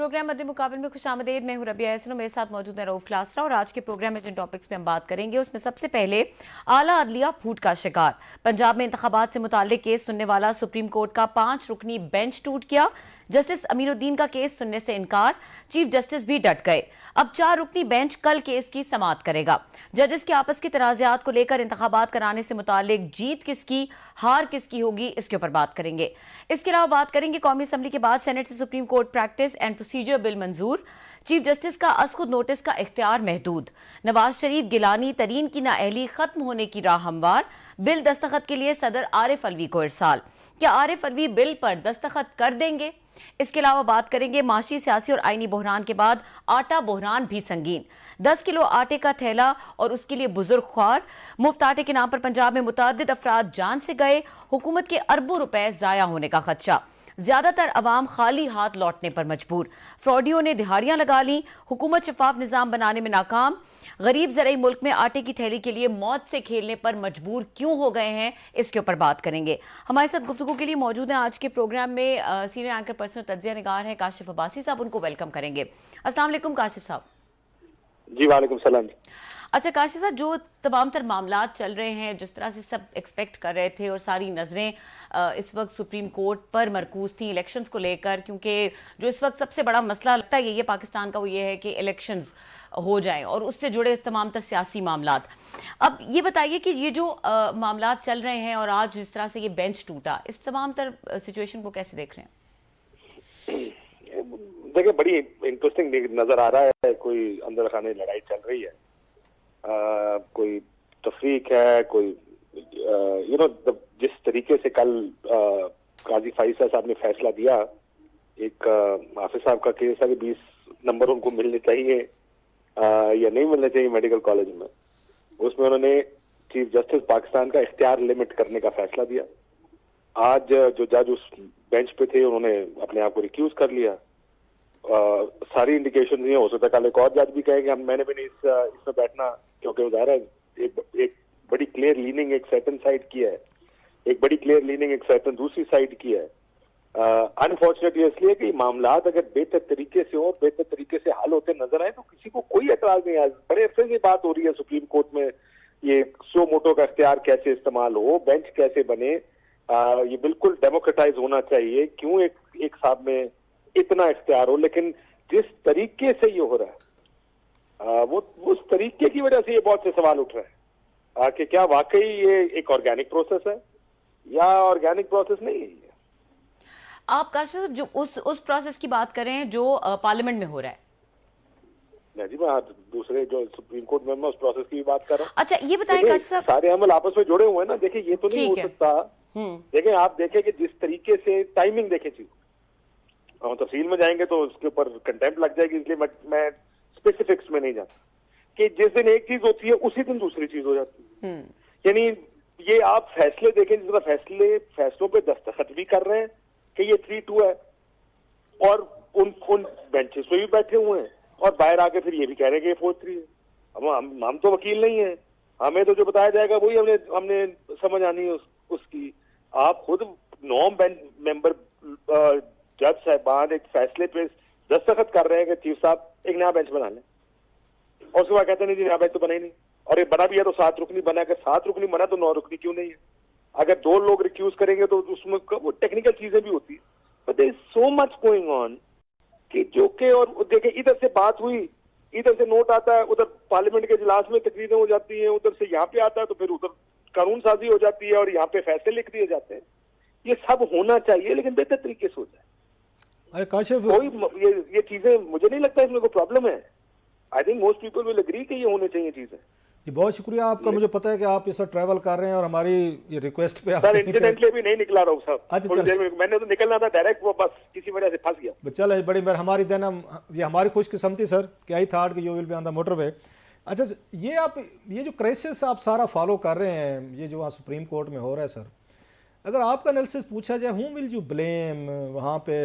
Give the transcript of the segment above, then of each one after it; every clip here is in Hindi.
प्रोग्राम मध्य मुकाबले में खुशामदीद। मैं हूं रबिया एहसन, मेरे साथ मौजूद है रऊफ लासरा। और आज के प्रोग्राम में जिन टॉपिक्स पे हम बात करेंगे उसमें सबसे पहले आला अदलिया फूट का शिकार। पंजाब में इंतखाबात से मुताल्लिक केस सुनने वाला सुप्रीम कोर्ट का 5 रुकनी बेंच टूट गया। जस्टिस अमीरुद्दीन का केस सुनने से इनकार, चीफ जस्टिस भी डट गए। अब 4 रुकनी बेंच कल केस की समाअत करेगा। जजेस के आपस की तनाज़ात को लेकर इंतखाबात कराने से मुताल्लिक जीत किसकी, हार किसकी होगी, इसके ऊपर बात करेंगे। इसके अलावा बात करेंगे कौमी असम्बली के बाद सेनेट से supreme court practice and procedure bill मंजूर, चीफ जस्टिस का असखुद नोटिस का इख्तियार महदूद, नवाज शरीफ गिलानी तरीन की नाअहली खत्म होने की राह हमवार, बिल दस्तखत के लिए सदर आरिफ अलवी को इरसाल। क्या आरिफ अलवी बिल पर दस्तखत कर देंगे? इसके अलावा बात करेंगे माशी, सियासी और आईनी बहरान के बाद आटा बहरान भी संगीन। 10 किलो आटे का थैला और उसके लिए बुजुर्ग ख्वार। मुफ्त आटे के नाम पर पंजाब में मुतअद्दिद अफराद जान से गए। हुकूमत के अरबों रुपए जाया होने का खदशा। ज्यादातर अवाम खाली हाथ लौटने पर मजबूर। फ्रॉडियों ने दिहाड़ियां लगा ली। हुकूमत शफाफ निजाम बनाने में नाकाम। गरीब ज़राई मुल्क में आटे की थैली के लिए मौत से खेलने पर मजबूर क्यों हो गए हैं, इसके ऊपर बात करेंगे। हमारे साथ गुफ्तगू के लिए मौजूद हैं आज के प्रोग्राम में सीनियर एंकर पर्सन तज्जिया निगार हैं काशिफ अब्बासी साहब। उनको वेलकम करेंगे। अस्सलाम वालेकुम काशिफ साहब। जी वालेकुम सलाम। अच्छा काशिफ साहब, जो तमाम तर मामला चल रहे हैं, जिस तरह से सब एक्सपेक्ट कर रहे थे और सारी नज़रें इस वक्त सुप्रीम कोर्ट पर मरकूज थी इलेक्शंस को लेकर, क्योंकि जो इस वक्त सबसे बड़ा मसला लगता है ये पाकिस्तान का वो ये है कि इलेक्शंस हो जाएं और उससे जुड़े तमाम तर सियासी मामलात। अब ये बताइए कि ये जो मामलात चल रहे हैं और आज जिस तरह से ये बेंच टूटा, इस तमाम तर सिचुएशन को कैसे देख रहे हैं? देखिए, बड़ी इंटरेस्टिंग नजर आ रहा है। कोई अंदर खाने लड़ाई चल रही है, कोई तफरीक है, कोई जिस तरीके से कल काजी फाइसा साहब ने फैसला दिया, एक हाफिज साहब का केस है कि 20 नंबर उनको मिलने चाहिए या नहीं मिलने चाहिए मेडिकल कॉलेज में, उसमें उन्होंने चीफ जस्टिस पाकिस्तान का इख्तियार लिमिट करने का फैसला दिया। आज जो जज उस बेंच पे थे उन्होंने अपने आप को रिक्यूज कर लिया। सारी इंडिकेशन नहीं हो सकता कल एक और जज भी कहेंगे मैंने भी नहीं इसमें बैठना, क्योंकि ज़ाहिर है एक बड़ी क्लियर लीनिंग एक सर्टेन साइड की है, एक बड़ी क्लियर लीनिंग एक सर्टेन दूसरी साइड की है। अनफॉर्चुनेटली इसलिए कि मामलात अगर बेहतर तरीके से हो, बेहतर तरीके से हल होते नजर आए तो किसी को कोई एतराज नहीं है। बड़े अरसे से बात हो रही है सुप्रीम कोर्ट में, ये सो मोटो का इख्तियार कैसे इस्तेमाल हो, बेंच कैसे बने, ये बिल्कुल डेमोक्रेटाइज होना चाहिए। क्यों एक साहब में इतना इख्तियार हो, लेकिन जिस तरीके से ये हो रहा है वो उस तरीके की वजह से ये बहुत से सवाल उठ रहे हैं कि क्या वाकई ये एक ऑर्गेनिक प्रोसेस है या ऑर्गेनिक प्रोसेस नहीं है। आप काशिफ जो उस प्रोसेस की बात करें जो पार्लियामेंट में हो रहा है? नहीं जी, मैं दूसरे जो सुप्रीम कोर्ट में मैं उस प्रोसेस की भी बात कर रहा हूँ। अच्छा ये बताएं काशिफ साहब, सारे अमल आपस में जुड़े हुए हैं ना। देखिए ये तो नहीं हो सकता। देखें, आप देखें कि जिस तरीके से टाइमिंग देखें चीज, और तफसील में जाएंगे तो उसके ऊपर कंटेम्प्ट लग जाएगी, इसलिए मैं स्पेसिफिक्स में नहीं जाता कि जिस दिन एक चीज होती है उसी दिन दूसरी चीज हो जाती है। यानी ये आप फैसले देखें, जिस तरह फैसलों पे दस्तखत भी कर रहे हैं कि ये 3-2 है, और उन बेंचेस पे भी बैठे हुए हैं और बाहर आके फिर ये भी कह रहे हैं कि 4-3 है। हम तो वकील नहीं है, हमें तो जो बताया जाएगा वही हमने समझ आनी है उसकी। आप खुद 9 मेंबर जज साहबान एक फैसले पे दस्तखत कर रहे हैं कि चीफ साहब एक नया बेंच बना लें, और उसके बाद कहते नहीं जी नया बेंच तो बना ही नहीं, और ये बना भी है तो 7 रुकनी बना। अगर 7 रुकनी बना तो 9 रुकनी क्यों नहीं है? अगर 2 लोग रिक्यूज करेंगे तो उसमें वो टेक्निकल चीजें भी होती है। But there is so much going on कि जो के, और देखे इधर से बात हुई, इधर से नोट आता है, उधर पार्लियामेंट के इजलास में तकरीरें हो जाती हैं, उधर से यहाँ पे आता है तो फिर उधर कानून साजी हो जाती है और यहाँ पे फैसले लिख दिए जाते हैं। ये सब होना चाहिए लेकिन बेहतर तरीके से हो जाए। कोई ये चीजें, मुझे नहीं लगता इसमें कोई प्रॉब्लम है। I think most people will agree कि ये होने चाहिए चीजें। जी बहुत शुक्रिया आपका। मुझे पता है कि आप इस वक्त ट्रैवल कर रहे हैं और हमारी ये रिक्वेस्ट पे सर इंसिडेंटली भी नहीं निकला रहा हूँ साहब। अच्छा मैंने तो निकलना था डायरेक्ट, वो बस किसी वजह से फंस गया। चलो बड़ी मेहर हमारी देना, ये हमारी खुशकिस्मती सर कि आई थॉट कि you will be on the motorway. अच्छा ये जो क्राइसिस आप सारा फॉलो कर रहे हैं, ये जो वहाँ सुप्रीम कोर्ट में हो रहा है सर, अगर आपका एनालिसिस पूछा जाए हूँ विल यू ब्लेम वहाँ पे,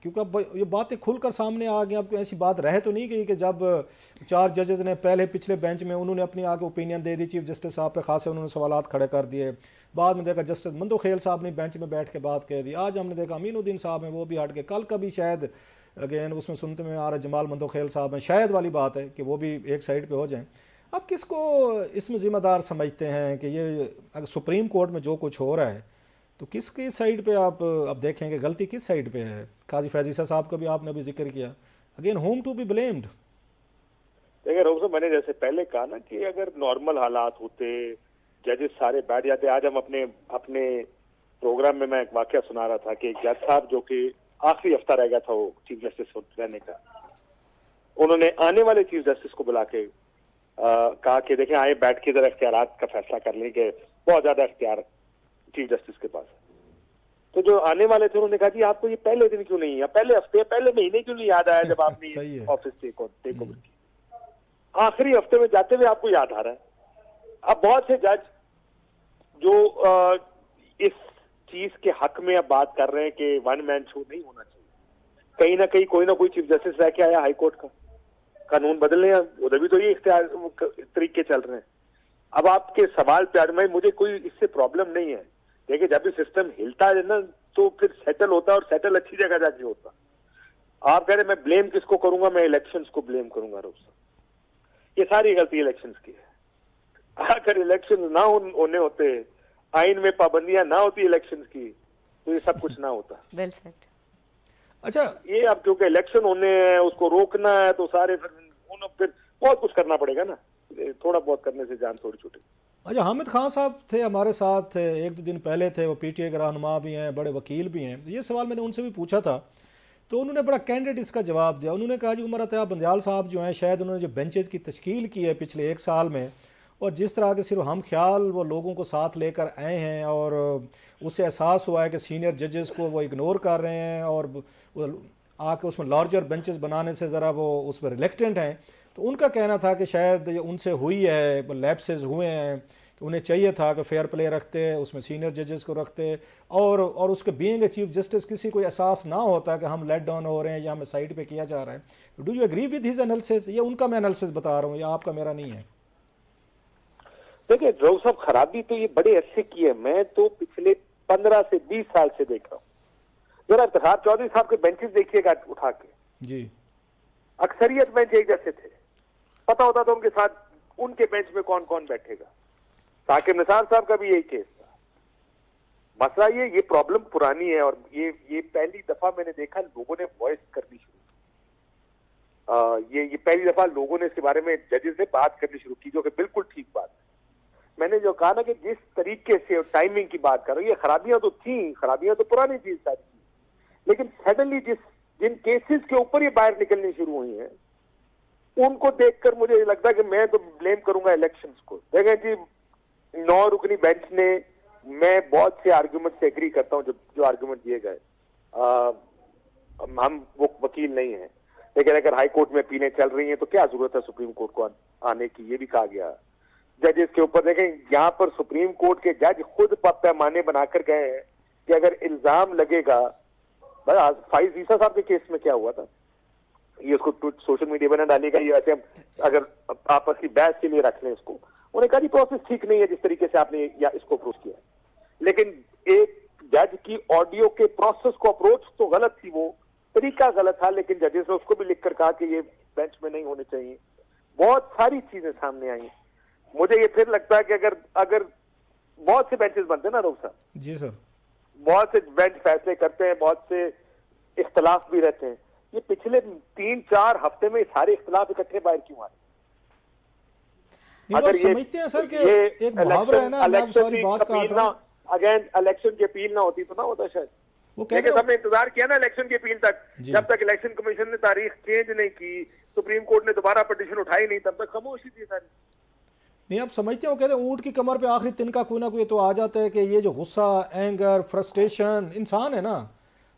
क्योंकि अब ये बातें खुलकर सामने आ गई। आपको ऐसी बात रह तो नहीं गई कि जब 4 जजेस ने पिछले बेंच में उन्होंने अपनी आगे ओपिनियन दे दी, चीफ जस्टिस साहब पे खासे उन्होंने सवालात खड़े कर दिए, बाद में देखा जस्टिस मंदो खेल साहब ने बेंच में बैठ के बात कह दी, आज हमने देखा अमीनुद्दीन साहब हैं वो भी हट के, कल का भी शायद अगेन उसमें सुनते में आ रहा है जमाल मंदोखेल साहब हैं, शायद वाली बात है कि वो भी एक साइड पे हो जाएं। आप किसको इसमें ज़िम्मेदार समझते हैं कि ये अगर सुप्रीम कोर्ट में जो कुछ हो रहा है तो किसकी साइड पे आप अब देखेंगे गलती किस साइड पे है? काजी फैज़ ईसा साहब का भी आपने अभी जिक्र किया, again home to be blamed. देखिए रोहन साहब, मैंने जैसे पहले कहा ना कि अगर नॉर्मल हालात होते, जजेस सारे बैठ जाते। आज हम अपने प्रोग्राम में मैं एक वाकया सुना रहा था कि एक जज साहब जो कि आखिरी हफ्ता रह गया था वो चीफ जस्टिस रहने का, उन्होंने आने वाले चीफ जस्टिस को बुला के कहा कि देखें आए बैठ के जरा इख्तियारात का फैसला कर लें कि बहुत ज्यादा इख्तियार चीफ जस्टिस के पास है। तो जो आने वाले थे उन्होंने कहा जी आपको ये पहले दिन क्यों नहीं, या पहले हफ्ते पहले महीने क्यों नहीं याद आया जब आपने ऑफिस टेक ओवर की? आखिरी हफ्ते में जाते हुए आपको याद आ रहा है। अब बहुत से जज जो इस चीज के हक में अब बात कर रहे हैं कि वन मैन शो नहीं होना चाहिए, कहीं ना कहीं कोई ना कोई चीफ जस्टिस रह के आया हाई कोर्ट का, कानून बदलने उधर भी तो ये इख्तियार तरीके चल रहे हैं। अब आपके सवाल पे में मुझे कोई इससे प्रॉब्लम नहीं है। देखिए जब भी सिस्टम हिलता है ना तो फिर सेटल होता है, और सेटल अच्छी जगह जाके होता। आप कह रहे मैं ब्लेम किसको करूंगा? मैं इलेक्शंस को ब्लेम करूंगा रोज। ये सारी गलती इलेक्शंस की है। अगर इलेक्शन ना होने होते, आइन में पाबंदियां ना होती इलेक्शंस की, तो ये सब कुछ ना होता। Well said. अच्छा, ये अब क्योंकि इलेक्शन होने हैं, उसको रोकना है, तो सारे फिर बहुत कुछ करना पड़ेगा ना। थोड़ा बहुत करने से जान थोड़ी छूटे। अच्छा, हामिद खान साहब थे हमारे साथ एक दो दिन पहले थे, वो पीटीआई के रहनुमा भी हैं, बड़े वकील भी हैं। ये सवाल मैंने उनसे भी पूछा था तो उन्होंने बड़ा कैंडिडेट इसका जवाब दिया। उन्होंने कहा जी उमर अता बंदयाल साहब जो हैं, शायद उन्होंने जो बेंचेज की तश्कील की है पिछले 1 साल में, और जिस तरह के सिर्फ हम ख्याल वो लोगों को साथ लेकर आए हैं, और उससे एहसास हुआ है कि सीनियर जजेस को वो इग्नोर कर रहे हैं और आके उसमें लार्जर बेंचेस बनाने से ज़रा वो उस पर रिलेक्टेंट हैं। तो उनका कहना था कि शायद ये उनसे हुई है, लैप्सेस हुए हैं, कि उन्हें चाहिए था कि फेयर प्ले रखते, उसमें सीनियर जजेस को रखते, और उसके बीइंग ए चीफ जस्टिस किसी को एहसास ना होता कि हम लेट डाउन हो रहे हैं या हमें साइड पे किया जा रहा है। तो do you agree with his analysis? ये उनका मैं एनालिसिस बता रहा हूँ, ये आपका मेरा नहीं है। देखिए ड्रोव साहब, खराबी तो ये बड़े अच्छे की है। मैं तो पिछले 15 से 20 साल से देख रहा हूँ। जरा इफ्तिखार चौधरी साहब के बेंचेस देखिएगा उठा के जी, अक्सरियत बेंच एक जैसे थे, पता होता था उनके साथ उनके बेंच में कौन कौन बैठेगा। साकिब निसार साहब का भी यही केस था। मसला ये प्रॉब्लम पुरानी है, और ये पहली दफा मैंने देखा लोगों ने वॉइस करनी शुरू की। ये पहली दफा लोगों ने इसके बारे में जजेस ने बात करनी शुरू की, जो कि बिल्कुल ठीक बात है। मैंने जो कहा ना कि जिस तरीके से टाइमिंग की बात कर रहा हूं, ये खराबियां तो थी, खराबियां तो पुरानी चीज सारी थी, लेकिन सडनली जिन केसेस के ऊपर ये बाहर निकलनी शुरू हुई है, उनको देखकर मुझे लगता है कि मैं तो ब्लेम करूंगा इलेक्शंस को। देखें जी, 9 रुकनी बेंच ने, मैं बहुत से आर्ग्यूमेंट से एग्री करता हूं जो आर्ग्यूमेंट दिए गए। हम वो वकील नहीं है, लेकिन अगर हाई कोर्ट में अपीलें चल रही हैं तो क्या जरूरत है सुप्रीम कोर्ट को आने की? ये भी कहा गया। जजेस के ऊपर देखें, यहाँ पर सुप्रीम कोर्ट के जज खुद पैमाने बनाकर गए हैं कि अगर इल्जाम लगेगा, फाइज ईसा साहब के केस में क्या हुआ था, ये उसको सोशल मीडिया पर ना डालेगा, ये ऐसे अगर आपस की बहस के लिए रख लें इसको। उन्होंने कहा जी प्रोसेस ठीक नहीं है जिस तरीके से आपने या इसको अप्रोच किया, लेकिन एक जज की ऑडियो के प्रोसेस को अप्रोच तो गलत थी, वो तरीका गलत था, लेकिन जजेस ने उसको भी लिखकर कहा कि ये बेंच में नहीं होने चाहिए। बहुत सारी चीजें सामने आई। मुझे ये फिर लगता है कि अगर बहुत से बेंचेस बनते हैं ना रोग साहब जी सर, बहुत से बेंच फैसले करते हैं, बहुत से इख्तलाफ भी रहते हैं, ये पिछले 3-4 हफ्ते में सारे इख्तलाफ इकट्ठे बाहर क्यों आ रहे? अगर ये समझते हैं सर कि एक मुहावरा है ना, मैं सारी बात काट रहा हूं, अगेन इलेक्शन की अपील ना होती तो ना होता शायद। वो कहते सबने इंतजार किया ना इलेक्शन की अपील तक, जब तक इलेक्शन कमीशन ने तारीख चेंज नहीं की, सुप्रीम कोर्ट ने दोबारा पिटीशन उठाई नहीं, तब तक खामोशी थी सारी। नहीं, आप समझते हो, कहते हैं ऊंट की कमर पे आखिरी तिनका कोई ना कोई तो आ जाता है कि ये जो गुस्सा, एंगर, फ्रस्ट्रेशन इंसान है ना,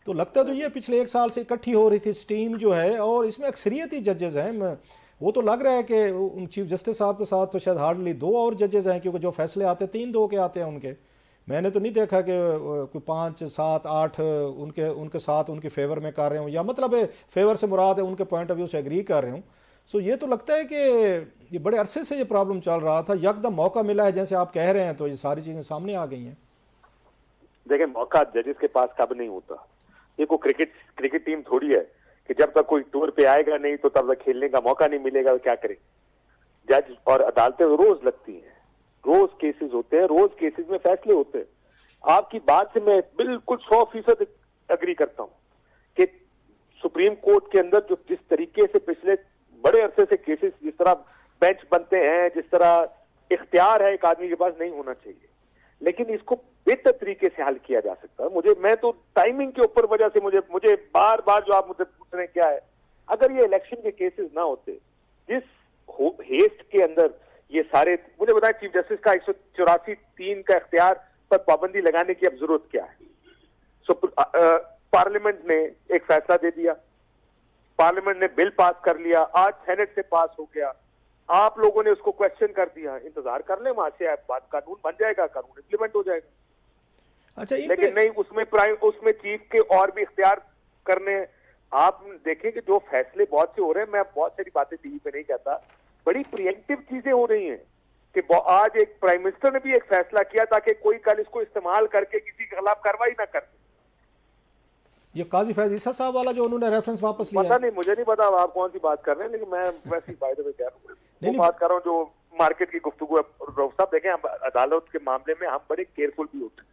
तो लगता है तो ये पिछले 1 साल से इकट्ठी हो रही थी स्टीम जो है, और इसमें अक्सरियती जजेस हैं। वो तो लग रहा है कि चीफ जस्टिस साहब के साथ तो शायद हार्डली 2 और जजेस हैं, क्योंकि जो फैसले आते हैं 3-2 के आते हैं उनके। मैंने तो नहीं देखा कि कोई 5, 7, 8 उनके साथ उनके फेवर में कर रहे हूँ, या मतलब फेवर से मुराद है उनके पॉइंट ऑफ व्यू से एग्री कर रहे हूँ। सो ये तो लगता है कि ये बड़े अरसे से ये प्रॉब्लम चल रहा था, यकदम मौका मिला है जैसे आप कह रहे हैं, तो ये सारी चीजें सामने आ गई हैं। देखिए, मौका जजेस के पास कब नहीं होता। ये कोई क्रिकेट टीम थोड़ी है कि जब तक कोई टूर पे आएगा नहीं तो तब तक खेलने का मौका नहीं मिलेगा, तो क्या करें। जज और अदालतें रोज लगती हैं, रोज केसेस होते हैं, रोज केसेस में फैसले होते हैं। आपकी बात से मैं बिल्कुल 100% अग्री करता हूं कि सुप्रीम कोर्ट के अंदर जो जिस तरीके से पिछले बड़े अरसे से केसेस, जिस तरह बेंच बनते हैं, जिस तरह इख्तियार है एक आदमी के पास, नहीं होना चाहिए। लेकिन इसको बेहतर तरीके से हल किया जा सकता है। मैं तो टाइमिंग के ऊपर वजह से मुझे बार बार जो आप मुझे पूछ रहे हैं क्या है, अगर ये इलेक्शन के केसेस ना होते, जिस हेस्ट के अंदर ये सारे, मुझे बताया चीफ जस्टिस का 184(3) का इख्तियार पर पाबंदी लगाने की अब जरूरत क्या है। पार्लियामेंट ने एक फैसला दे दिया, पार्लियामेंट ने बिल पास कर लिया, आज सेनेट से पास हो गया, आप लोगों ने उसको क्वेश्चन कर दिया, इंतजार कर ले, वहां से बात कानून बन जाएगा, कानून इंप्लीमेंट हो जाएगा। अच्छा, लेकिन नहीं, उसमें चीफ के और भी इख्तियार करने। आप देखें कि जो फैसले बहुत से हो रहे हैं, मैं बहुत सारी बातें टीवी पे नहीं कहता, बड़ी प्रिएम्प्टिव चीजें हो रही हैं कि आज एक प्राइम मिनिस्टर ने भी एक फैसला किया ताकि कोई कल इसको इस्तेमाल करके किसी के खिलाफ कार्रवाई ना कर। ये काजी फैज ईसा साहब वाला जो उन्होंने रेफरेंस वापस लिया, पता नहीं, मुझे नहीं पता आप कौन सी बात कर रहे हैं, लेकिन मैं वैसी बात में कह रहा हूँ, बात कर रहा हूँ जो मार्केट की गुफ्तगू है। साहब देखें, हम अदालत के मामले में हम बड़े केयरफुल भी होते हैं,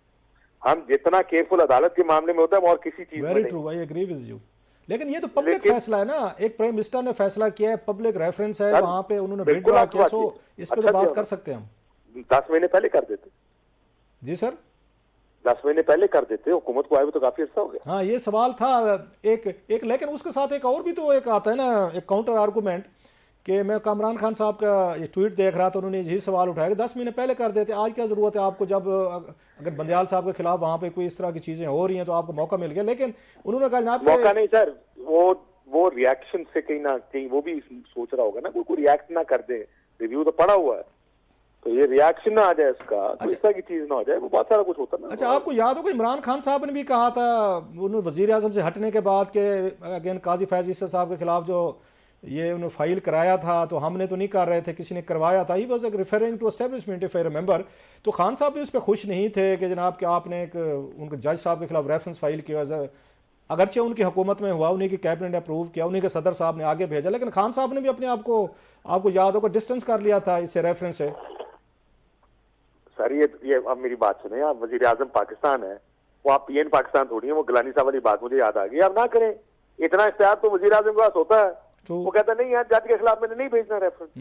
हम जितना केयरफुल अदालत के मामले में होता है और किसी चीज में very true, I agree with you. लेकिन ये तो पब्लिक फैसला है ना, एक प्राइम मिनिस्टर ने फैसला किया है, पब्लिक रेफरेंस है, वहां पे उन्होंने बिल ड्रा किया, सो इस पे तो बात कर सकते हैं हम। 10 महीने पहले कर देते। जी सर, 10 महीने पहले कर देते, हुकूमत को आए हुए तो काफी अच्छा हो गया। हाँ, ये सवाल था एक लेकिन उसके साथ एक और भी तो एक आता है ना, एक काउंटर आर्गूमेंट कि मैं कामरान खान साहब का ये ट्वीट देख रहा था, उन्होंने यही सवाल उठाया कि 10 महीने पहले कर देते, आज क्या जरूरत है आपको, जब अगर बंदयाल साहब के खिलाफ वहां पे कोई इस तरह की चीजें हो रही हैं तो आपको मौका मिल गया। लेकिन उन्होंने कहा जनाब, मौका नहीं सर, वो रिएक्शन से कहीं ना कहीं वो भी सोच रहा होगा ना, कोई रिएक्ट ना कर दे, रिव्यू तो पड़ा हुआ है, तो ये रिएक्शन ना आ जाए उसका, कोई इस तरह की चीज ना हो जाए, वो बहुत सारा कुछ होता है ना। अच्छा, आपको याद होगा इमरान खान साहब ने भी कहा था, उन्होंने वजीर आजम से हटने के बाद के अगेन काजी फैज ईसा साहब के खिलाफ जो ये उन्होंने फाइल कराया था, तो हमने तो नहीं कर रहे थे, किसी ने करवाया था, he was referring to establishment if I remember. तो खान साहब भी उस पर खुश नहीं थे कि जनाब कि आपने एक उनके जज साहब के खिलाफ रेफरेंस फाइल किया, अगरचे उनकी हुकूमत में हुआ, उन्हीं की कैबिनेट ने अप्रूव किया, उन्हीं के सदर साहब ने आगे भेजा, लेकिन खान साहब ने भी अपने आप को, आपको याद होगा, डिस्टेंस कर लिया था इससे, रेफरेंस से। सर ये अब मेरी बात सुने, आप वजीर आजम पाकिस्तान है, वो आप पीएन पाकिस्तान थोड़ी है, वो गिलानी साहब वाली बात मुझे याद आ गई। आप ना करें, इतना इख्तियार तो वजीर आजम के पास होता है, वो कहता नहीं यार जज के खिलाफ मैंने नहीं भेजना रेफरेंस।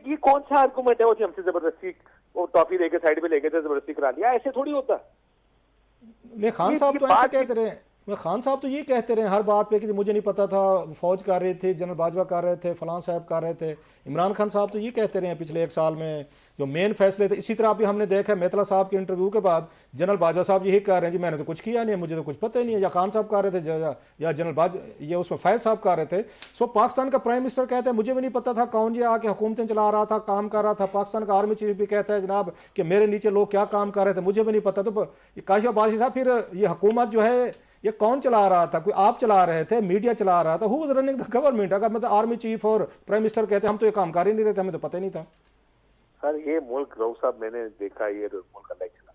ये कौन सा आर्गूमेंट है, वो हमसे जबरदस्ती वो टॉफी लेके साइड पे लेके जबरदस्ती करा लिया, ऐसे थोड़ी होता। खान साहब तो ऐसे कहते रहे, खान साहब तो ये कहते रहे हर बात पे कि मुझे नहीं पता था, फौज कर रहे थे, जनरल बाजवा कर रहे थे, फलां साहब कर रहे थे। इमरान खान साहब तो ये कहते रहे हैं पिछले 1 साल में जो मेन फैसले थे। इसी तरह अभी हमने देखा मेतला साहब के इंटरव्यू के बाद जनरल बाजवा साहब यही कह रहे हैं जी मैंने तो कुछ किया नहीं है, मुझे तो कुछ पता ही नहीं है, या खान साहब कर रहे थे या जनरल बाज ये उसमें फैज साहब कर रहे थे। सो पाकिस्तान का प्राइम मिनिस्टर कहते हैं मुझे भी नहीं पता था कौन जी आके हुकूमतें चला रहा था, काम कर रहा था। पाकिस्तान का आर्मी चीफ भी कहता है जनाब कि मेरे नीचे लोग क्या काम कर रहे थे मुझे भी नहीं पता। तो काशिफ अब्बासी साहब फिर ये हुकूमत जो है ये कौन चला रहा था? कोई आप चला रहे थे, मीडिया चला रहा था? Who was running the government? अगर मतलब आर्मी चीफ और प्राइम मिनिस्टर कहते हम तो ये काम कर ही नहीं रहे थे, हमें तो पता ही नहीं था। सर ये मुल्क रऊफ साहब मैंने देखा, ये मुल्क अल्लाह चला,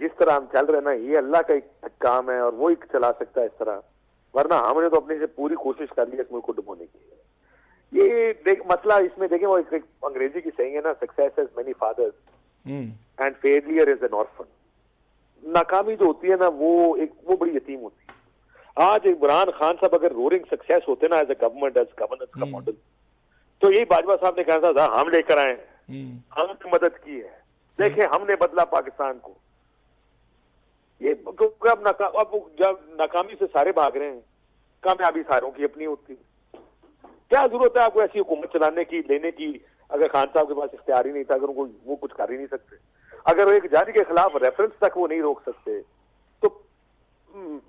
जिस तरह हम चल रहे ना ये अल्लाह का एक काम है और वो ही चला सकता है इस तरह, वरना हमने तो अपने से पूरी कोशिश कर ली इस मुल्क को डुबोने की। ये मसला इसमें देखें वो एक अंग्रेजी की saying है ना, success has many fathers and failure is an orphan. नाकामी जो होती है ना वो बड़ी यतीम होती है। आज इमरान खान साहब अगर रोरिंग सक्सेस होते ना as a government, as governance का मॉडल, तो यही बाजवा साहब ने कहा था हम लेकर आए, हमने मदद की है, देखें हमने बदला पाकिस्तान को। ये अब जब नाकामी से सारे भाग रहे हैं, कामयाबी सारों की अपनी होती है। क्या जरूरत है आपको ऐसी हुकूमत चलाने की, लेने की, अगर खान साहब के पास इख्तियार ही नहीं था, अगर उनको वो कुछ कर ही नहीं सकते, अगर एक जज के खिलाफ रेफरेंस तक वो नहीं रोक सकते, तो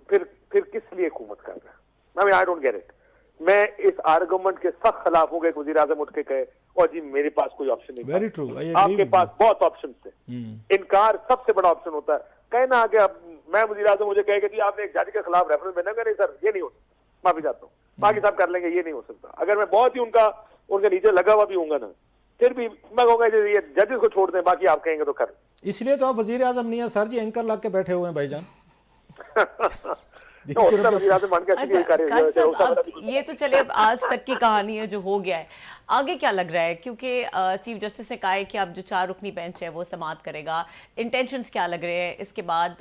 फिर किस लिए हुकूमत कर रहा है? I don't get it. मैं इस आर्गुमेंट के सख्त खिलाफ हूं कि वजीर आजम उठ के कहे और जी मेरे पास कोई ऑप्शन नहीं। वेरी ट्रू, आपके पास बहुत ऑप्शन थे, इनकार सबसे बड़ा ऑप्शन होता है। कहना आगे अब मैं वजीर आजम मुझे कहेगा कि आपने एक जज के खिलाफ रेफरेंस देना, नहीं सर ये नहीं हो सकता, माफी चाहता हूँ, बाकी साहब कर लेंगे, ये नहीं हो सकता। अगर मैं बहुत ही उनके नीचे लगा हुआ भी हूंगा ना, फिर भी मैं कहूंगा ये जजेस को छोड़ दें, बाकी आप कहेंगे तो कर। इसलिए तो आप वजीर आजम नहीं है सर जी, एंकर लग के बैठे हुए हैं भाईजान। ये तो चले अब आज तक की कहानी है जो हो गया है, आगे क्या लग रहा है? क्योंकि चीफ जस्टिस ने कहा है कि अब जो 4 रुकनी बेंच है वो समाप्त करेगा। इंटेंशंस क्या लग रहे हैं? इसके बाद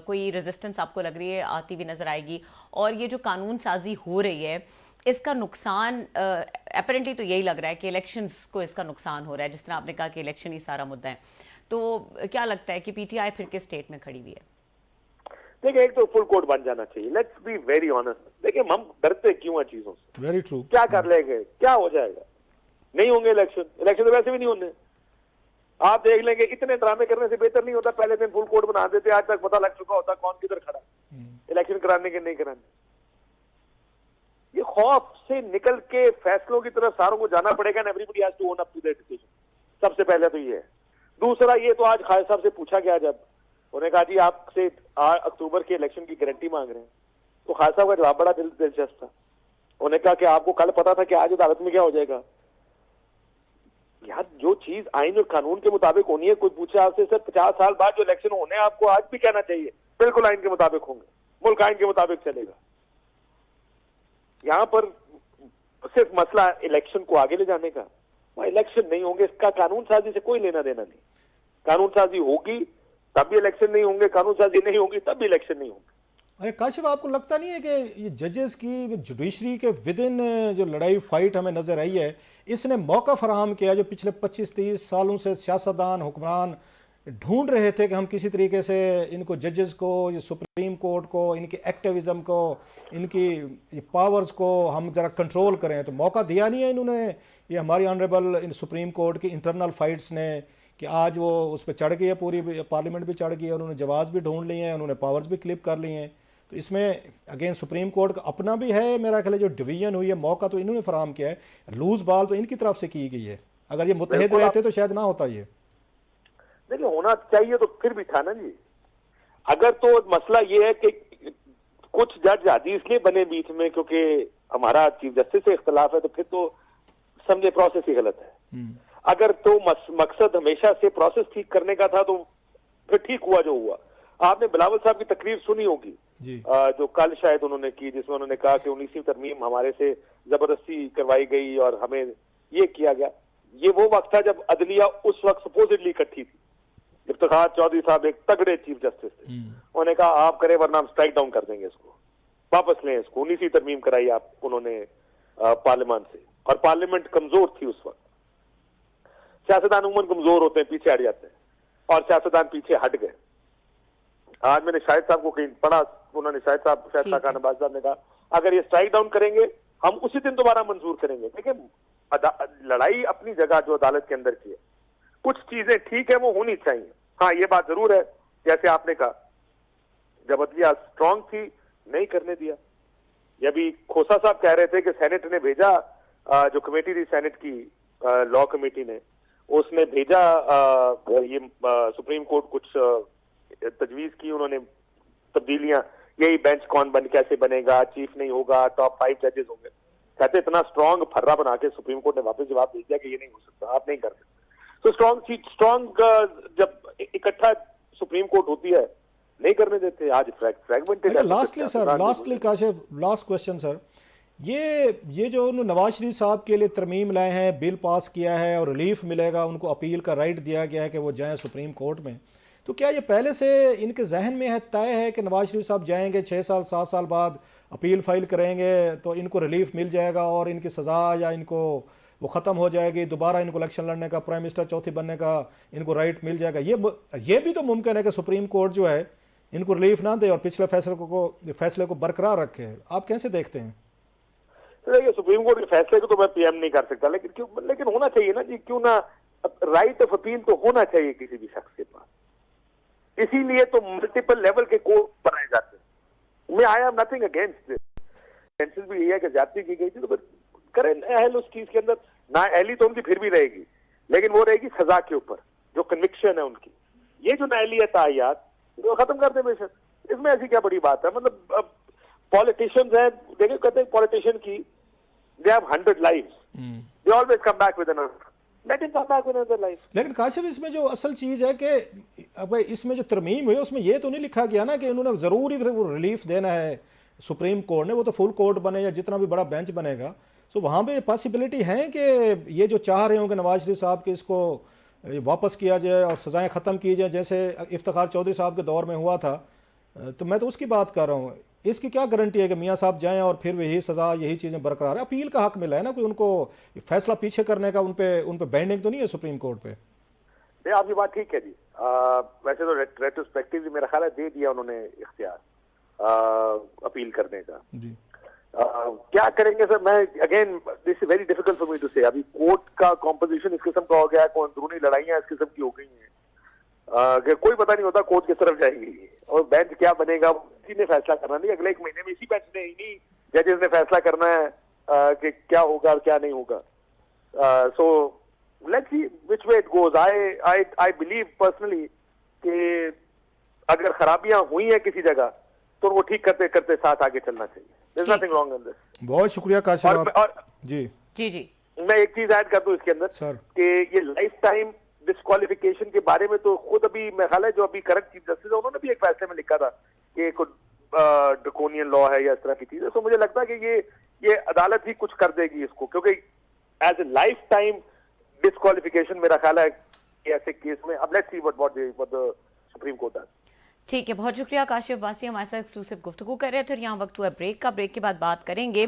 कोई रेजिस्टेंस आपको लग रही है आती हुई नजर आएगी? और ये जो कानून साजी हो रही है इसका नुकसान अपरेंटली तो यही लग रहा है कि इलेक्शंस को इसका नुकसान हो रहा है, जिस तरह आपने कहा कि इलेक्शन ही सारा मुद्दा है। तो क्या लगता है कि पीटीआई फिर किस स्टेट में खड़ी हुई है? देखिए, एक तो फुल कोर्ट बन जाना चाहिए। Let's be very honest. देखिए, हम डरते क्यों हैं चीजों से? Very true. क्या कर लेंगे, क्या हो जाएगा? नहीं होंगे इलेक्शन। इलेक्शन तो वैसे भी नहीं होने। आप देख लेंगे, इतने ड्रामे करने से बेहतर नहीं होता पहले दिन फुल कोर्ट बना देते, आज तक पता लग चुका होता कौन किधर खड़ा इलेक्शन कराने के नहीं कराने। ये खौफ से निकल के फैसलों की तरफ सारों को जाना पड़ेगा। Everybody has to own up to their decision. सबसे पहले तो ये है। दूसरा, ये तो आज खालिद साहब से पूछा गया, जब उन्होंने कहा जी आपसे अक्टूबर के इलेक्शन की गारंटी मांग रहे हैं, तो खालिद साहब का जवाब बड़ा दिलचस्प था। उन्होंने कहा कि आपको कल पता था कि आज अदालत में क्या हो जाएगा? यार, जो चीज आइन और कानून के मुताबिक होनी है, कोई पूछे आपसे सर 50 साल बाद जो इलेक्शन होने हैं आपको आज भी कहना चाहिए बिल्कुल आइन के मुताबिक होंगे, मुल्क आइन के मुताबिक चलेगा। यहां पर सिर्फ मसला इलेक्शन को आगे ले जाने का, वहां इलेक्शन नहीं होंगे, इसका कानून साजी से कोई लेना देना नहीं। कानून साजी होगी तब भी इलेक्शन नहीं होंगे, कानून साजी नहीं होगी तब भी इलेक्शन नहीं होंगे। अरे काशिफ, आपको लगता नहीं है कि ये जजेस की जुडिशरी के विद इन जो लड़ाई फाइट हमें नजर आई है, इसने मौका फराहम किया जो पिछले 25-30 सालों से सियासतदान हुक्मरान ढूंढ रहे थे कि हम किसी तरीके से इनको जजेस को, ये सुप्रीम कोर्ट को, इनकी एक्टिविज्म को, इनकी पावर्स को हम जरा कंट्रोल करें, तो मौका दिया नहीं है इन्होंने। ये हमारी ऑनरेबल इन सुप्रीम कोर्ट की इंटरनल फाइट्स ने कि आज वो उस पर चढ़ गई है, पूरी पार्लियामेंट भी चढ़ गई है, उन्होंने जवाब भी ढूंढ लिए हैं, उन्होंने पावर्स भी क्लिप कर लिए हैं। तो इसमें अगेन सुप्रीम कोर्ट का अपना भी है, मेरा ख्याल है जो डिवीजन हुई है, मौका तो इन्होंने फराहम किया है, लूज बॉल तो इनकी तरफ से की गई है। अगर ये मुत्तहिद रहते तो शायद ना होता ये। देखिए, होना चाहिए तो फिर भी था ना जी। अगर तो मसला ये है कि कुछ जज आदि इसलिए बने बीच में क्योंकि हमारा चीफ जस्टिस से इख्तलाफ है, तो फिर तो समझे प्रोसेस ही गलत है। अगर तो मकसद हमेशा से प्रोसेस ठीक करने का था तो फिर ठीक हुआ जो हुआ। आपने बिलावल साहब की तकरीर सुनी होगी जो कल शायद उन्होंने की, जिसमें उन्होंने कहा कि 19वीं तरमीम हमारे से जबरदस्ती करवाई गई और हमें ये किया गया। ये वो वक्त था जब अदलिया उस वक्त सपोजिटली इकट्ठी थी। इफ्तिखार चौधरी साहब एक तगड़े चीफ जस्टिस थे, उन्होंने कहा आप करें वरना हम स्ट्राइक डाउन कर देंगे, इसको वापस लें, इसको 19वीं तरमीम कराई आप उन्होंने पार्लियामेंट से। और पार्लियामेंट कमजोर थी उस वक्त। सियासतदान उमूमन कमजोर होते हैं, पीछे हट जाते हैं, और सियासतदान पीछे हट गए। आज मैंने शाहिद साहब को कहीं पढ़ा, उन्होंने शाहिद खान अब्बास साहब ने कहा अगर ये स्ट्राइक डाउन करेंगे हम उसी दिन दोबारा मंजूर करेंगे। देखिए, लड़ाई अपनी जगह जो अदालत के अंदर की है, कुछ चीजें ठीक है वो होनी चाहिए। हाँ, ये बात जरूर है जैसे आपने कहा, जब अदलिया स्ट्रांग थी नहीं करने दिया। ये भी खोसा साहब कह रहे थे कि सेनेट ने भेजा, जो कमेटी थी सेनेट की लॉ कमेटी ने, उसने भेजा ये सुप्रीम कोर्ट कुछ तजवीज की उन्होंने तब्दीलियां, यही बेंच कौन कैसे बनेगा, चीफ नहीं होगा, टॉप 5 जजेस होंगे। कहते इतना स्ट्रांग फर्रा बना के सुप्रीम कोर्ट ने वापस जवाब दे दिया कि ये नहीं हो सकता, आप नहीं कर सकते। तो स्ट्रांग जब इकट्ठा सुप्रीम कोर्ट होती है नहीं करने देते। आज fragmented. Lastly Kashif, last question sir, ये जो नवाज शरीफ साहब के लिए तरमीम लाए हैं, बिल पास किया है और रिलीफ मिलेगा, उनको अपील का राइट दिया गया है कि वो जाएं सुप्रीम कोर्ट में, तो क्या ये पहले से इनके जहन में है, तय है कि नवाज शरीफ साहब जाएंगे 6 साल 7 साल बाद अपील फाइल करेंगे तो इनको रिलीफ मिल जाएगा और इनकी सज़ा या इनको वो ख़त्म हो जाएगी, दोबारा इनको इलेक्शन लड़ने का, प्राइम मिनिस्टर चौथी बनने का इनको राइट मिल जाएगा? ये भी तो मुमकिन है कि सुप्रीम कोर्ट जो है इनको रिलीफ ना दे और पिछले फैसले को बरकरार रखे। आप कैसे देखते हैं? देखिए, सुप्रीम कोर्ट के फैसले को तो मैं पीएम नहीं कर सकता, लेकिन होना चाहिए ना जी, क्यों ना? राइट ऑफ अपील तो होना चाहिए किसी भी शख्स के पास। इसीलिए तो मल्टीपल लेवल के कोर्ट बनाए जाते हैं। मैं I am nothing against this, भी यही है कि ज्यादती की गई थी तो करें अहल उस चीज के अंदर, ना अहली तो उनकी फिर भी रहेगी, लेकिन वो रहेगी सजा के ऊपर, जो कन्विक्शन है उनकी। ये जो नाअहलियत आयात वो खत्म कर दे बेशक, इसमें ऐसी क्या बड़ी बात है? मतलब पॉलिटिशियंस हैं, देखिए कहते हैं पॉलिटिशियन की they have 100 lives, they always come back with another, let him come back with another life. लेकिन काशिफ, इसमें जो असल चीज है कि अब इसमें जो तरमीम हुई उसमें ये तो नहीं लिखा गया ना कि उन्होंने जरूर ही रिलीफ देना है, सुप्रीम कोर्ट ने, वो तो फुल कोर्ट बने या जितना भी बड़ा बेंच बनेगा, सो वहाँ पे पॉसिबिलिटी है कि ये जो चाह रहे होंगे नवाज शरीफ साहब कि इसको वापस किया जाए और सज़ाएं ख़त्म की जाए जैसे इफ्तिखार चौधरी साहब के दौर में हुआ था, तो मैं तो उसकी बात कर रहा हूँ। इसकी क्या गारंटी है कि मियाँ साहब जाएं और फिर यही सज़ा यही चीज़ें बरकरार है? अपील का हक मिला है ना, कोई उनको फैसला पीछे करने का, उन पे बैंडिंग तो नहीं है सुप्रीम कोर्ट पे? नहीं, आपकी बात ठीक है जी। वैसे तो रेट्रोस्पेक्टिवली मेरा ख्याल है दे दिया उन्होंने इख्तियार अपील करने का जी। क्या करेंगे सर, मैं again this is very difficult for me to say. अभी कोर्ट का कॉम्पोजिशन इस किस्म का हो गया है, अंदरूनी लड़ाइयां इस किस्म की हो गई हैं कि कोई पता नहीं होता कोर्ट किस तरफ जाएगी और बेंच क्या बनेगा, किसी ने फैसला करना नहीं। अगले एक महीने में इसी बेंच ने, इन्हीं जजेस ने फैसला करना है कि क्या होगा और क्या नहीं होगा। So let's see which way it goes. I believe personally कि अगर खराबियां हुई हैं किसी जगह तो वो ठीक करते करते साथ आगे चलना चाहिए। There's nothing wrong in this. बहुत शुक्रिया काशिफ और आप। जी जी जी मैं एक चीज ऐड कर दूं इसके अंदर सर कि ये लाइफ टाइम डिस्क्वालिफिकेशन के बारे में तो खुद अभी मेरा ख्याल है जो अभी करंट चीफ जस्टिस है उन्होंने भी एक फैसले में लिखा था कि कुछ ड्रकोनियन लॉ है या इस तरह की चीजें। तो मुझे लगता है कि ये अदालत ही कुछ कर देगी इसको, क्योंकि as a lifetime disqualification मेरा ख्याल है कि ऐसे केस में अब let's see what the supreme court does. ठीक है, बहुत शुक्रिया काशिफ वासी हमारे साथ एक्सक्लूसिव गुफ्तगू कर रहे थे। और यहाँ वक्त हुआ ब्रेक का। ब्रेक के बाद बात करेंगे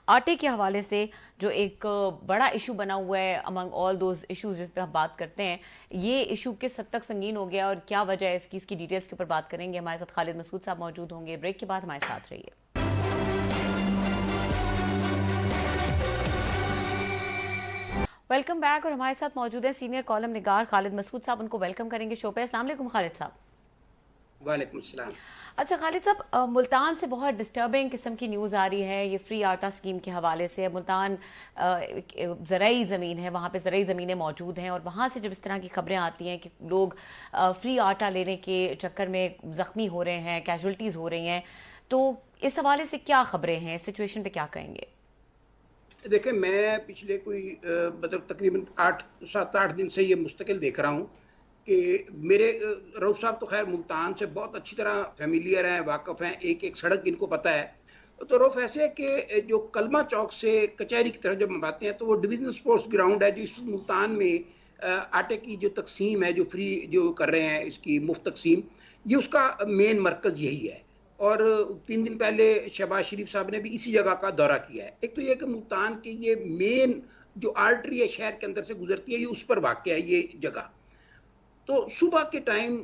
आटे के हवाले से जो एक बड़ा इशू बना हुआ है अमंग ऑल दोज इश्यूज जिस पे हम बात करते हैं। ये इशू किस हद तक संगीन हो गया और क्या वजह है इसकी डिटेल्स के ऊपर बात करेंगे। हमारे साथ खालिद मसूद साहब मौजूद होंगे। ब्रेक के बाद हमारे साथ रहिए। Welcome back. और हमारे साथ मौजूद है सीनियर कॉलम निगार खालिद मसूद साहब। उनको वेलकम करेंगे शो पे। अस्सलाम वालेकुम खालिद साहब। वालेकुम सलाम। अच्छा खालिद साहब, मुल्तान से बहुत डिस्टर्बिंग किस्म की न्यूज़ आ रही है ये फ्री आटा स्कीम के हवाले से। मुल्तान ज़राई ज़मीन है, वहाँ पे ज़राई ज़मीनें मौजूद हैं और वहाँ से जब इस तरह की खबरें आती हैं कि लोग फ्री आटा लेने के चक्कर में ज़ख्मी हो रहे हैं, कैजुअल्टीज़ हो रही हैं, तो इस हवाले से क्या खबरें हैं, इस सिचुएशन पे क्या कहेंगे? देखिए, मैं पिछले कोई मतलब तकरीबन 7-8 दिन से ये मुस्तकिल देख रहा हूँ कि मेरे रऊफ साहब तो खैर मुल्तान से बहुत अच्छी तरह फेमिलियर हैं, वाकफ़ हैं, एक एक सड़क इनको पता है। तो रऊफ ऐसे है कि जो कलमा चौक से कचहरी की तरफ जब हम आते हैं तो वो डिवीजनल स्पोर्ट्स ग्राउंड है जो इस मुल्तान में आटे की जो तकसीम है, जो फ्री जो कर रहे हैं इसकी मुफ्त तकसीम, ये उसका मेन मरकज़ यही है। और 3 दिन पहले शहबाज शरीफ साहब ने भी इसी जगह का दौरा किया है। एक तो ये कि मुल्तान की ये मेन जो आर्टरी है शहर के अंदर से गुजरती है, ये उस पर वाक़ है ये जगह। तो सुबह के टाइम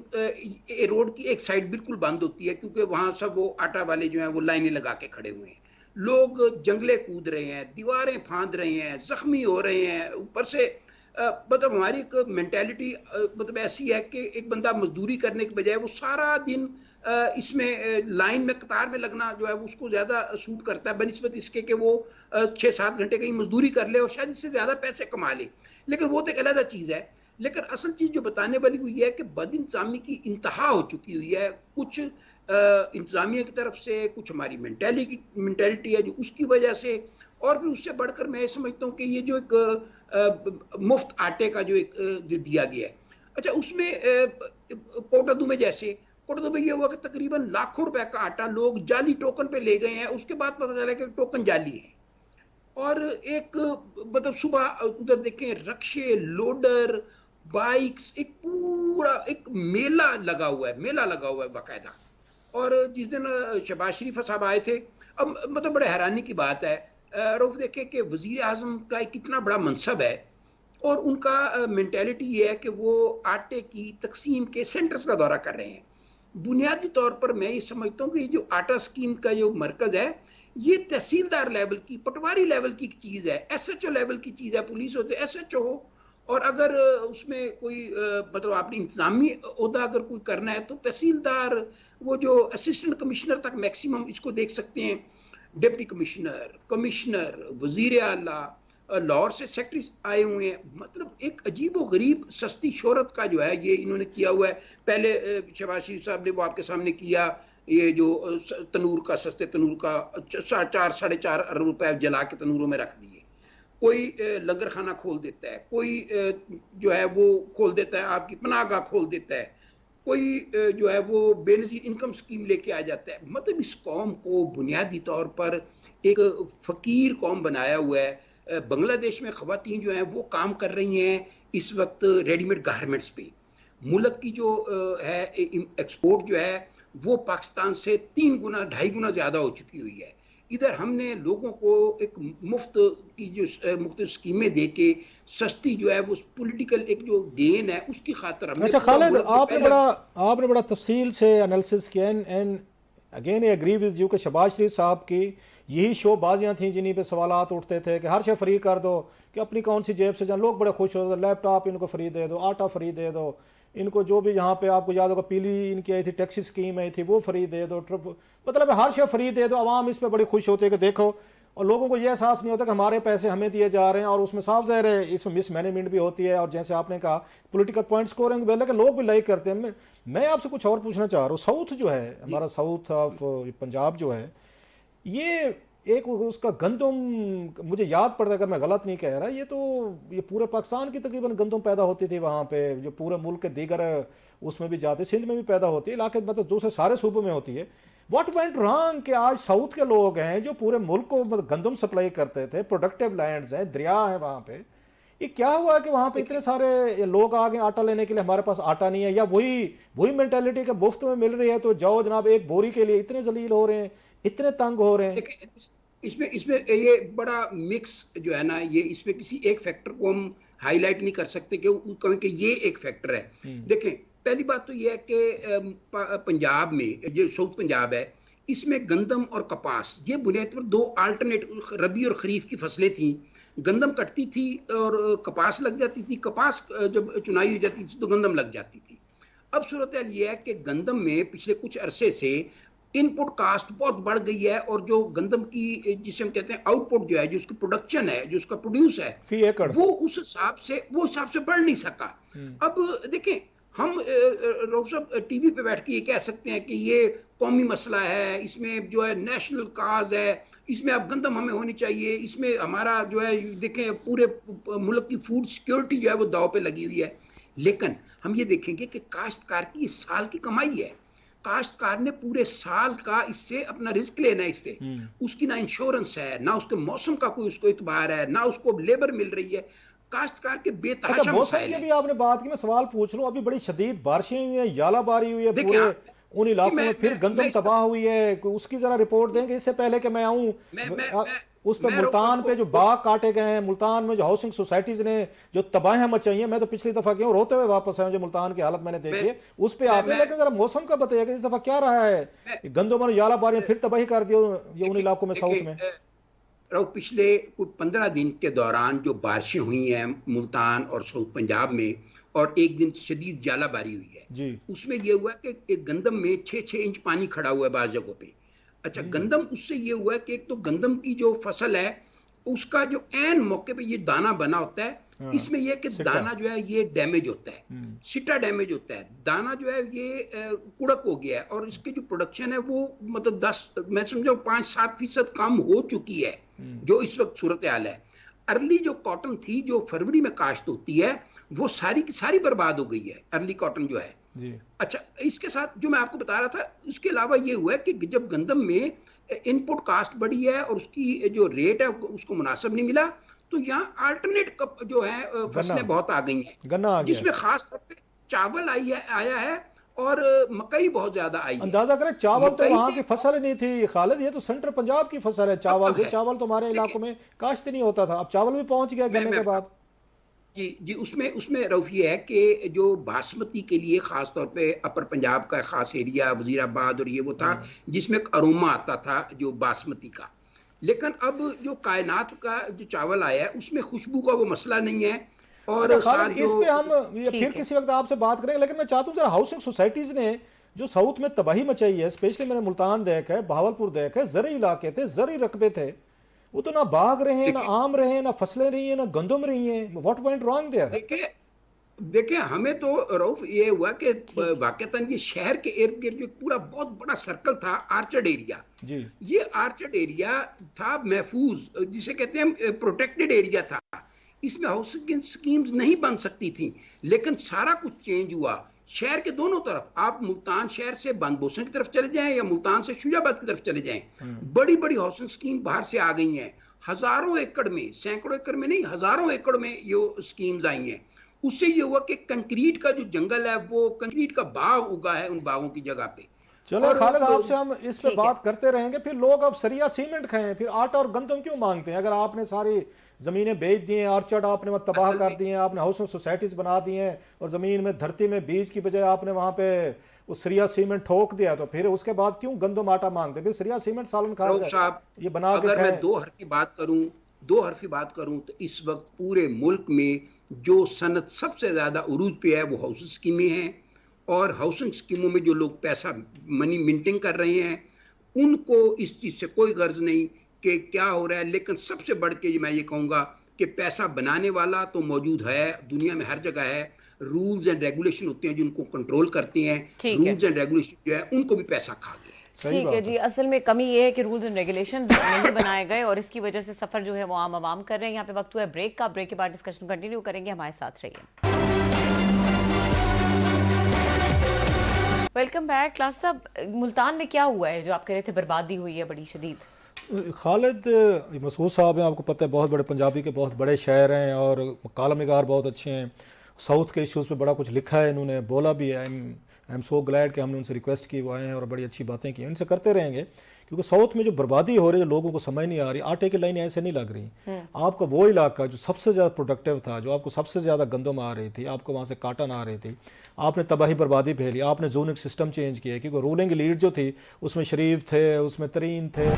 रोड की एक साइड बिल्कुल बंद होती है क्योंकि वहाँ सब वो आटा वाले जो हैं वो लाइनें लगा के खड़े हुए हैं। लोग जंगले कूद रहे हैं, दीवारें फांद रहे हैं, जख्मी हो रहे हैं। ऊपर से मतलब हमारी एक मेंटालिटी मतलब ऐसी है कि एक बंदा मजदूरी करने के बजाय वो सारा दिन इसमें लाइन में कतार में लगना जो है वो उसको ज़्यादा सूट करता है बनिस्बत इसके कि वो 6-7 घंटे कहीं मजदूरी कर ले और शायद इससे ज़्यादा पैसे कमा ले। लेकिन वो तो एक अलग चीज़ है। लेकिन असल चीज़ जो बताने वाली हुई है कि बदइंतजामी की इंतहा हो चुकी हुई है, कुछ इंतजामिया की तरफ से, कुछ हमारी मेंटालिटी है जो उसकी वजह से, और फिर उससे बढ़कर मैं समझता हूँ कि ये जो एक मुफ्त आटे का जो एक जो दिया गया है, अच्छा उसमें कोटादू में जैसे कोटादू में ये हुआ कि तकरीबन लाखों रुपए का आटा लोग जाली टोकन पे ले गए हैं, उसके बाद पता चला कि टोकन जाली है। और एक मतलब सुबह उधर देखें रक्शे, लोडर, बाइक्स, एक पूरा एक मेला लगा हुआ है बाकायदा। और जिस दिन शहबाज शरीफ साहब आए थे, अब मतलब बड़े हैरानी की बात है रऊफ देखे कि वजीर आजम का एक कितना बड़ा मनसब है और उनका मेंटालिटी ये है कि वो आटे की तकसीम के सेंटर्स का दौरा कर रहे हैं। बुनियादी तौर पर मैं ये समझता हूँ कि ये जो आटा स्कीम का जो मरकज है ये तहसीलदार लेवल की, पटवारी लेवल की चीज़ है, SHO लेवल की चीज़ है। पुलिस होते SHO हो, और अगर उसमें कोई मतलब आपने इंतजामी ओहदा अगर कोई करना है तो तहसीलदार, वो जो असिस्टेंट कमिश्नर तक मैक्सिमम इसको देख सकते हैं, डिप्टी कमिश्नर, कमिश्नर, वजीर आला, लाहौर से सेक्रेटरी आए हुए हैं। मतलब एक अजीब व गरीब सस्ती शोहरत का जो है ये इन्होंने किया हुआ है। पहले शहबाज शरीफ साहब ने वो आपके सामने किया, ये जो तनूर का, सस्ते तनूर का 4-4.5 अरब रुपए जला के तनूरों में रख दिए। कोई लंगर खाना खोल देता है, कोई जो है वो खोल देता है, आपकी पनाहगाह खोल देता है। कोई जो है वो बेनजीर इनकम स्कीम लेके आ जाता है। मतलब इस कौम को बुनियादी तौर पर एक फकीर कौम बनाया हुआ है। बांग्लादेश में खवातीन जो हैं वो काम कर रही हैं इस वक्त रेडीमेड गारमेंट्स पे। मुल्क की जो है एक्सपोर्ट जो है वो पाकिस्तान से 3 गुना 2.5 गुना ज्यादा हो चुकी हुई है। इधर हमने लोगों को एक मुफ्त की जो मुफ्त स्कीमें दे के सस्ती जो है वो पॉलिटिकल एक जो गेन है उसकी खातर हमने। अच्छा खालिद, आपने बड़ा तफसील से एनालिसिस किया and again I agree with you कि शहबाज शरीफ साहब की यही शोबाजियाँ थी जिन्हीं पे सवालात उठते थे कि हर शे फ्री कर दो, कि अपनी कौन सी जेब से जाए। लोग बड़े खुश होते, लैपटॉप इनको फ्री दे दो, आटा फ्री दे दो, इनको जो भी यहाँ पे आपको याद होगा पीली इनकी आई थी टैक्सी स्कीम आई थी वो फ्री दे दो, मतलब हर शे फ्री दे दो। आवाम इस पर बड़ी खुश होती है कि देखो, और लोगों को यह एहसास नहीं होता कि हमारे पैसे हमें दिए जा रहे हैं। और उसमें साफ ज़ाहिर है इसमें मिसमैनेजमेंट भी होती है, और जैसे आपने कहा पॉलिटिकल पॉइंट स्कोरिंग भी, लेकिन लोग भी लाइक करते हैं। मैं आपसे कुछ और पूछना चाह रहा हूँ। साउथ जो है हमारा, साउथ ऑफ पंजाब जो है, ये एक उसका गंदम मुझे याद पड़ता है, अगर मैं गलत नहीं कह रहा, ये पूरे पाकिस्तान की तकरीबन गंदम पैदा होती थी वहाँ पे, जो पूरे मुल्क के दीगर उसमें भी जाते, सिंध में भी पैदा होती है, इलाके मतलब दूसरे सारे सूबों में होती है। व्हाट वेंट रॉन्ग कि आज साउथ के लोग हैं जो पूरे मुल्क को मतलब गंदम सप्लाई करते थे, प्रोडक्टिव लैंड्स हैं, दरिया है वहाँ पे, ये क्या हुआ कि वहाँ पे इतने सारे लोग आ गए आटा लेने के लिए, हमारे पास आटा नहीं है? या वही मेंटेलिटी के मुफ्त में मिल रही है तो जाओ जनाब, एक बोरी के लिए इतने जलील हो रहे हैं, इतने तंग हो रहे हैं। इसमें ये बड़ा मिक्स जो है ना, ये इसमें किसी एक फैक्टर को हम हाईलाइट नहीं कर सकते कि ये एक फैक्टर है। देखें, पहली बात तो ये है कि पंजाब में जो साउथ पंजाब है, इसमें गंदम और कपास ये बुनियादी पर 2 अल्टरनेट रबी और खरीफ की फसलें थी। गंदम कटती थी और कपास लग जाती थी, कपास जब चुनाई हो जाती थी तो गंदम लग जाती थी। अब सूरत हाल ये है कि गंदम में पिछले कुछ अरसे से इनपुट कास्ट बहुत बढ़ गई है, और जो गंदम की जिसे हम कहते हैं आउटपुट जो है, जो उसकी प्रोडक्शन है, जो उसका प्रोड्यूस है, वो उस हिसाब से बढ़ नहीं सका। अब देखें, हम टीवी पे बैठ के ये कह सकते हैं कि ये कौमी मसला है, इसमें जो है नेशनल काज है, इसमें अब गंदम हमें होनी चाहिए, इसमें हमारा जो है देखें पूरे मुल्क की फूड सिक्योरिटी जो है वो दांव पे लगी हुई है। लेकिन हम ये देखेंगे कि काश्तकार की इस साल की कमाई है, काश्तकार ने पूरे साल का इससे अपना रिस्क लेना है, इससे उसकी ना इंश्योरेंस है, ना उसके मौसम का कोई उसको इतबार है, ना उसको लेबर मिल रही है। काश्तकार के बेतहाशा मसाइल हैं। आपने बात की, मैं सवाल पूछ लूं, अभी बड़ी शदीद बारिशें हुई हैं, यालाबारी हुई है पूरे उन इलाकों में, फिर गंदम तबाह हुई है, उसकी जरा रिपोर्ट देंगे इससे पहले कि मैं आऊं उस पर। मुल्तान पे जो बाग काटे गए हैं, मुल्तान में जो हाउसिंग सोसाइटीज ने जो तबाहियां मचाई हैं, मैं तो पिछली दफा क्यों रोते हुए वापस आया, जो मुल्तान की हालत मैंने देखी है उस पे आते हैं। लेकिन जरा मौसम का बताइएगा इस दफा क्या रहा है? गंदम और यालाबारी फिर तबाही कर दिया ये उन इलाकों में, साउथ में। पिछले कुछ 15 दिन के दौरान जो बारिशें हुई हैं मुल्तान और साउथ पंजाब में, और एक दिन शदीद जालाबारी हुई है जी, उसमें यह हुआ कि एक गंदम में 6-6 इंच पानी खड़ा हुआ है बाज़ जगहों पे। अच्छा, गंदम उससे ये हुआ कि एक तो गंदम की जो फसल है उसका जो ऐन मौके पे ये दाना बना होता है, इसमें यह कि दाना जो है ये डैमेज होता है, सिटा डैमेज होता है, दाना जो है ये कुड़क हो गया है, और इसकी जो प्रोडक्शन है वो मतलब 10 मैं समझो 5-7% कम हो चुकी है जो इस वक्त सूरत हाल है। अर्ली जो कॉटन थी जो फरवरी में काश्त होती है वो सारी की सारी बर्बाद हो गई है, अर्ली कॉटन जो है जी। अच्छा, इसके साथ जो मैं आपको बता रहा था, इसके अलावा ये हुआ है कि जब गंदम में इनपुट कास्ट बढ़ी है और उसकी जो रेट है उसको मुनासिब नहीं मिला, तो यहाँ अल्टरनेट जो है फसलें बहुत आ गई हैं, जिसमें खास तौर पे चावल आया है और मकई बहुत ज्यादा आई है। अंदाजा करें, चावल तो वहाँ की फसल नहीं थी खालिद, ये तो सेंट्रल पंजाब की फसल है चावल। चावल तो हमारे इलाकों में काश्त नहीं होता था, अब चावल भी पहुंच गया गन्ने के बाद। जी, उसमें रऊफ ये है कि जो बासमती के लिए खास तौर पे अपर पंजाब का खास एरिया वजीराबाद और ये वो था जिसमें एक अरोमा आता था जो बासमती का, लेकिन अब जो कायनात का जो चावल आया है उसमें खुशबू का वो मसला नहीं है। और इस पे हम फिर किसी वक्त आपसे बात करेंगे, लेकिन मैं चाहता हूँ जरा हाउसिंग सोसाइटीज ने जो साउथ में तबाही मचाई है, स्पेशली मैंने मुल्तान देखा है, बहावलपुर देखा है, जरी इलाके थे, जरी रकबे थे, वो तो ना बाग रहे हैं, ना आम रहे हैं, ना फसलें रही हैं, ना गंदम रही हैं। What went wrong there? देखिए हमें तो रऊफ ये हुआ कि वाकईतन ये शहर के इर्द गिर्द जो पूरा बहुत बड़ा सर्कल था आर्चर्ड एरिया जी, ये आर्चर्ड एरिया था महफूज, जिसे कहते हैं प्रोटेक्टेड एरिया था, इसमें हाउसिंग स्कीम्स नहीं बन सकती थी, लेकिन सारा कुछ चेंज हुआ शहर के दोनों तरफ, आप मुल्तान शहर से बांदबोसन की तरफ चले जाएं या मुल्तान से शुजाबाद की तरफ चले जाएं, बड़ी बड़ी हाउसिंग स्कीम बाहर से आ गई हैं। हजारों एकड़ में, सैकड़ों एकड़ में नहीं, हजारों एकड़ में ये स्कीम्स आई हैं। उससे ये हुआ कि कंक्रीट का जो जंगल है वो कंक्रीट का बाग उगा है उन बागों की जगह पे। चलो खालिद, आपसे हम इस पे बात करते रहेंगे। फिर लोग अब सरिया सीमेंट खाएं, फिर आटा और गंदम क्यों मांगते हैं? अगर आपने सारी जमीनें बेच दी हैं, ऑर्चर्ड आपने वहाँ तबाह कर दिए हैं, आपने हाउसिंग सोसाइटीज बना दी हैं और जमीन में धरती में बीज की बजाय आपने वहाँ पे उस सरिया सीमेंट ठोक दिया, तो फिर उसके बाद क्यों गंदम आटा मांगते हैं? फिर सरिया सीमेंट सालन खा ये बना के अगर मैं दो हरफी बात करूं तो इस वक्त पूरे मुल्क में जो सनत सबसे ज्यादा उरूज पे है वो हाउसिंग स्कीमें हैं। और हाउसिंग स्कीमों में जो लोग पैसा मनी मिंटिंग कर रहे हैं उनको इस चीज से कोई गर्ज नहीं कि क्या हो रहा है। लेकिन सबसे बढ़ के मैं ये कहूंगा कि पैसा बनाने वाला तो मौजूद है, दुनिया में हर जगह है। रूल्स एंड रेगुलेशन होते हैं जिनको कंट्रोल करते हैं, रूल्स एंड रेगुलेशन जो है उनको भी पैसा खा गया। ठीक है जी, असल में कमी ये है कि रूल्स एंड रेगुलेशंस नहीं बनाए गए और इसकी वजह से सफर जो है वो आम आवाम कर रहे हैं। यहाँ पे वक्त हुआ है ब्रेक का, ब्रेक के बाद डिस्कशन कंटिन्यू करेंगे, हमारे साथ रहिए। Welcome back. क्लास साहब, मुल्तान में क्या हुआ है जो आप कह रहे थे बर्बादी हुई है बड़ी शदीद? खालिद मसूद साहब हैं, आपको पता है बहुत बड़े पंजाबी के बहुत बड़े शायर हैं और कालम निगार बहुत अच्छे हैं। साउथ के इश्यूज़ पे बड़ा कुछ लिखा है, इन्होंने बोला भी है। आई एम सो ग्लैड कि हमने उनसे रिक्वेस्ट की, वो आए हैं और बड़ी अच्छी बातें की। इनसे करते रहेंगे क्योंकि साउथ में जो बर्बादी हो रही है लोगों को समझ नहीं आ रही। आटे की लाइन ऐसे नहीं लग रही। आपका वो इलाका जो सबसे ज़्यादा प्रोडक्टिव था, जो आपको सबसे ज़्यादा गंदम आ रही थी, आपको वहाँ से काटन आ रही थी, आपने तबाही बर्बादी फैली। आपने जोनिक सिस्टम चेंज किया क्योंकि रूलिंग लीड जो थी उसमें शरीफ थे, उसमें तरीन थे।